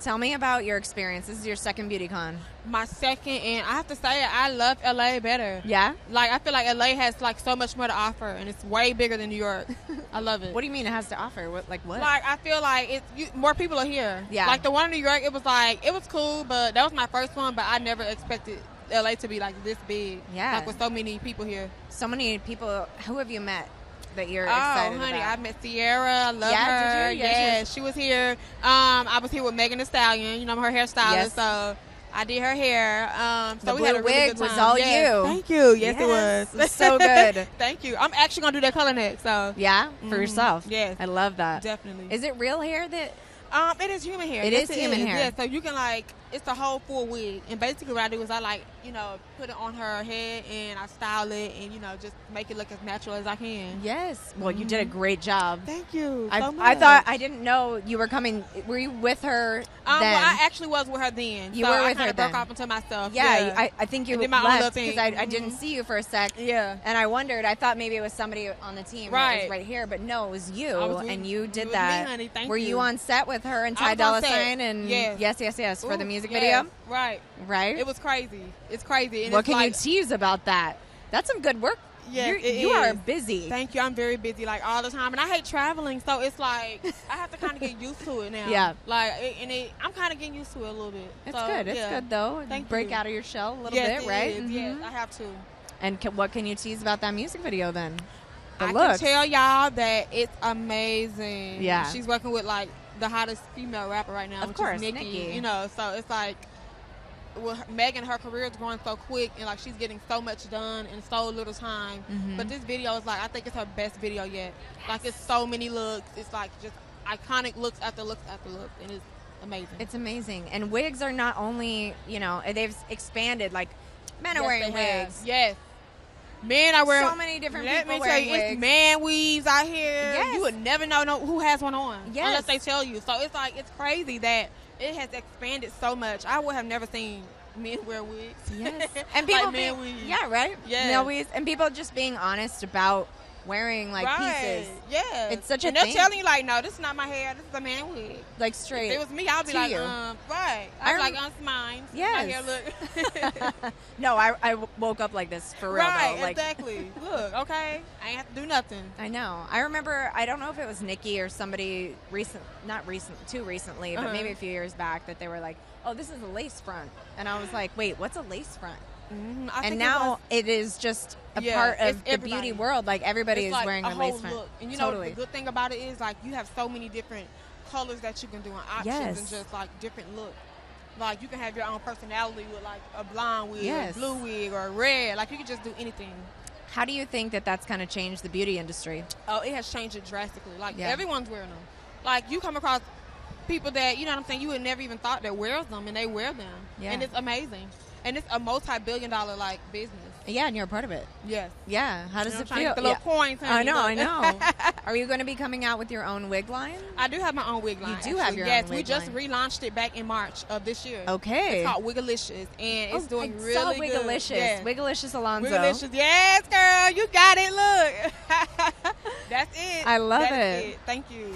Tell me about your experience. This is your second Beautycon. My second, and I have to say, I love LA better. Yeah? Like, I feel like LA has like so much more to offer, and it's way bigger than New York. I love it. What do you mean it has to offer? What? Like, I feel like more people are here. Yeah. Like, the one in New York, it was cool, but that was my first one, but I never expected LA to be like this big. Yeah. Like, with so many people here. So many people. Who have you met that you're excited about? Oh, honey, about? I met Sierra. I love Did her. you? Yeah, she was here. I was here with Megan Thee Stallion. You know, I'm her hairstylist, Yes. So I did her hair. The we had a blue really wig good time. was all Yes, you. Thank you. Yes, it was. It was so good. Thank you. I'm actually going to do that color next. So Yeah? For yourself? Yes. I love that. Definitely. Is it real hair that... It is human hair. It Yes, is human hair. Yeah, so you can it's a whole full wig. And basically what I do is I put it on her head and I style it and, just make it look as natural as I can. Yes. Well, you did a great job. Thank you I so much. I didn't know you were coming. Were you with her then? Well, I actually was with her then. You so were I with her kinda broke then. off into myself. Yeah, I think you I did my own little left thing. because I didn't see you for a sec. Yeah. And I wondered. I thought maybe it was somebody on the team that was Right. right here, but no, it was you, and you it did was that. me, honey. Thank were you. you on set with her and Ty I was Dolla on set. Sign and Yes. for the music Yes. video? Right. Right. It was crazy. It's crazy. And What it's can you like, tease about that? That's some good work. Yes, you are busy. Thank you. I'm very busy, like all the time, and I hate traveling. So it's like I have to kind of get used to it now. Yeah. Like, I'm kind of getting used to it a little bit. It's So, good. It's yeah. good though. Thank Break you. out of your shell a little Yes, bit, it right? is. Yes, Mhm. I have to. And what can you tease about that music video then? The I looks. can tell y'all that it's amazing. Yeah. She's working with like the hottest female rapper right now, Of which course, is Nicki. Nicki. So it's like with Megan, her career is growing so quick, and like she's getting so much done in so little time. Mhm. But this video is like, I think it's her best video yet. Like, it's so many looks. It's like just iconic looks after looks after looks, and it's amazing. It's amazing. And wigs are not only, they've expanded. Like, men are Yes, wearing they have. wigs. Yes. Men are wearing So many different Let people me tell wearing you, it's wigs. man weaves out here. Yes. You would never know who has one on Yes. unless they tell you. So it's like, it's crazy that it has expanded so much. I would have never seen men wear wigs. Yes. And people like men weave. yeah, right? Yes. Male weaves. And people just being honest about wearing like right. pieces. Yeah. It's such a and they're thing. telling you like, no, this is not my hair. This is a man wig. Like straight. If it was me, I'd be to like, you. right. I I'd be rem- like, it's mine. Yes. My hair look. No, I woke up like this for real right, though. Like, exactly. Look, okay. I ain't have to do nothing. I know. I remember, I don't know if it was Nikki or somebody too recently, but maybe a few years back that they were like, oh, this is a lace front. And I was like, wait, what's a lace front? Mm-hmm. And now it is just a part of the beauty world. Like everybody is like wearing a a whole lace front. look. And Totally. the good thing about it is like you have so many different colors that you can do and options Yes. and just like different looks. Like you can have your own personality with like a blonde wig, Yes. a blue wig, or a red. Like you can just do anything. How do you think that that's kind of changed the beauty industry? Oh, it has changed it drastically. Like Yeah. everyone's wearing them. Like you come across people that, you know what I'm saying, you would never even thought that wears them, and they wear them. Yeah. And it's amazing. And it's a multi-billion-dollar like business. Yeah, and you're a part of it. Yes. Yeah. How does You know it what I'm feel? trying to get the little coins, I honey, know, I look. know. Are you going to be coming out with your own wig line? I do have my own wig line. You do have actually. your yes, own we wig just line. relaunched it back in March of this year. Okay. It's called Wigalicious, and it's doing I really saw good. Wigalicious. Yeah. Wigalicious Alonzo. Wigalicious. Yes, girl, you got it. Look, that's it. I love That is it. Thank you.